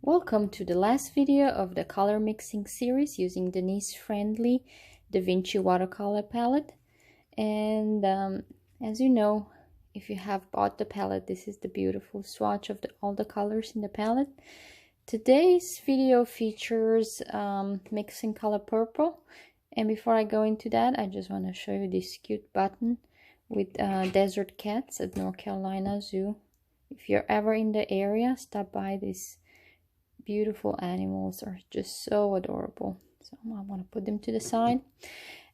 Welcome to the last video of the color mixing series using Denise friendly Da Vinci watercolor palette. And as you know, if you have bought the palette, this is the beautiful swatch of all the colors in the palette. Today's video features mixing color purple. And before I go into that, I just want to show you this cute button with desert cats at North Carolina Zoo. If you're ever in the area, stop by. These beautiful animals are just so adorable. So I want to put them to the side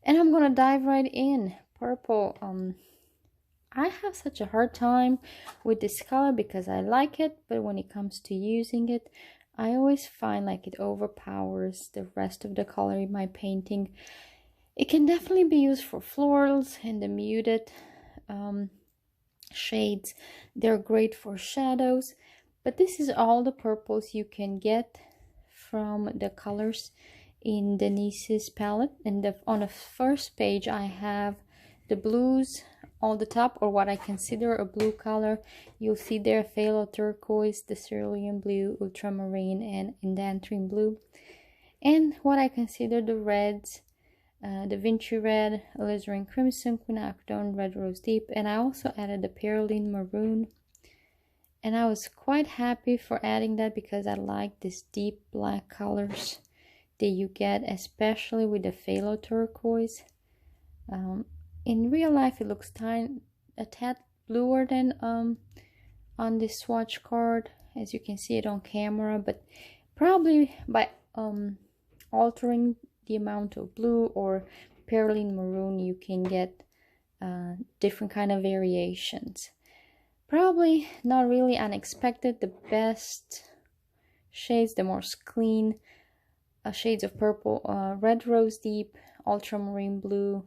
and I'm gonna dive right in. Purple, I have such a hard time with this color because I like it, but when it comes to using it, I always find like it overpowers the rest of the color in my painting. It can definitely be used for florals and the muted shades. They're great for shadows. But this is all the purples you can get from the colors in Denise's palette. And on the first page, I have the blues on the top, or what I consider a blue color. You'll see there phthalo turquoise, the cerulean blue, ultramarine, and indentrine blue. And what I consider the reds, Da Vinci red, alizarin crimson, quinacridone, red rose deep, and I also added the perylene maroon. And I was quite happy for adding that because I like these deep black colors that you get, especially with the phthalo turquoise. In real life, it looks a tad bluer than on this swatch card, as you can see it on camera. But probably by altering the amount of blue or perylene maroon, you can get different kind of variations. Probably not really unexpected. The best shades, the most clean shades of purple, red rose deep, ultramarine blue.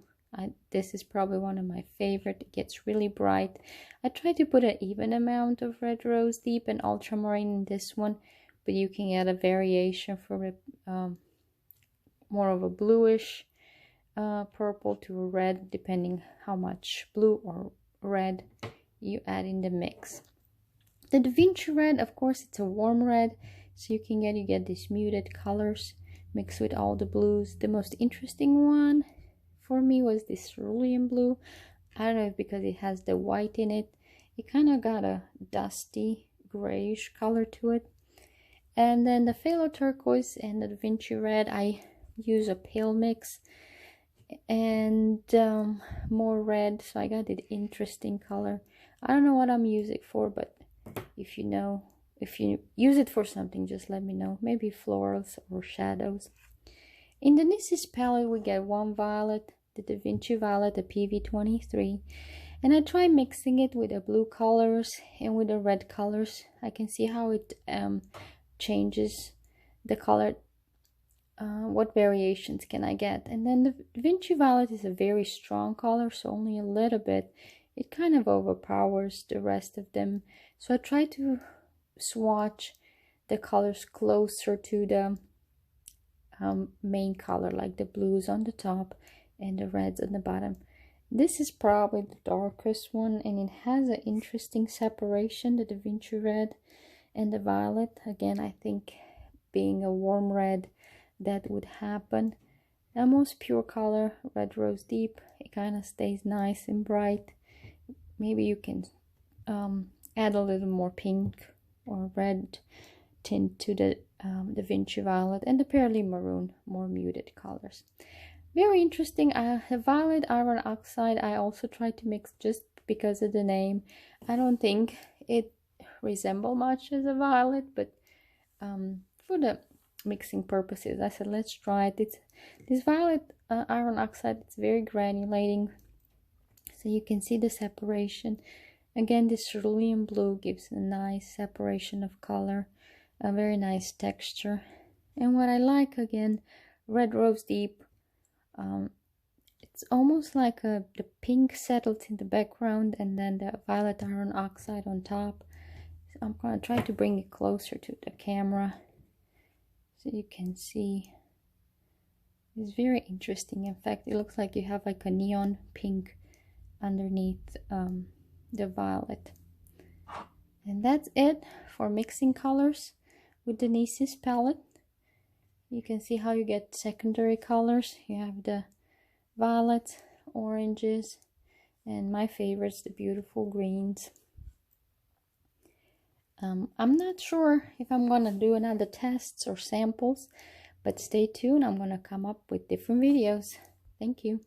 This is probably one of my favorite. It gets really bright. I try to put an even amount of red rose deep and ultramarine in this one, but you can add a variation for more of a bluish purple to a red, depending how much blue or red you add in the mix. The Da Vinci red, of course, it's a warm red, so you get these muted colors mixed with all the blues. The most interesting one for me was this cerulean blue. I don't know if because it has the white in it, it kind of got a dusty grayish color to it. And then the phthalo turquoise and the Da Vinci red, I use a pale mix and more red, so I got an interesting color. I don't know what I'm using it for, but if you use it for something, just let me know. Maybe florals or shadows. In Denise's palette, we get one violet, the Da Vinci violet, the PV23, and I try mixing it with the blue colors and with the red colors. I can see how it changes the color. What variations can I get? And then the Da Vinci violet is a very strong color, so only a little bit. It kind of overpowers the rest of them. So I try to swatch the colors closer to the main color, like the blues on the top and the reds on the bottom. This is probably the darkest one, and it has an interesting separation, the Da Vinci red and the violet. Again, I think being a warm red, that would happen. The most pure color, red rose deep, it kind of stays nice and bright. Maybe you can add a little more pink or red tint to the Da Vinci violet, and the perylene maroon, more muted colors. Very interesting. The violet iron oxide I also tried to mix just because of the name. I don't think it resembles much as a violet, but for the mixing purposes, I said let's try it. This violet iron oxide, it's very granulating, so you can see the separation. Again, this cerulean blue gives a nice separation of color, a very nice texture. And what I like, again, red rose deep, it's almost like the pink settles in the background and then the violet iron oxide on top. So I'm going to try to bring it closer to the camera so you can see. It's very interesting. In fact, it looks like you have like a neon pink underneath the violet. And that's it for mixing colors. with Denise's palette. You can see how you get secondary colors. You have the violets, oranges, and my favorites, the beautiful greens. I'm not sure if I'm gonna do another tests or samples, but stay tuned. I'm gonna come up with different videos. Thank you.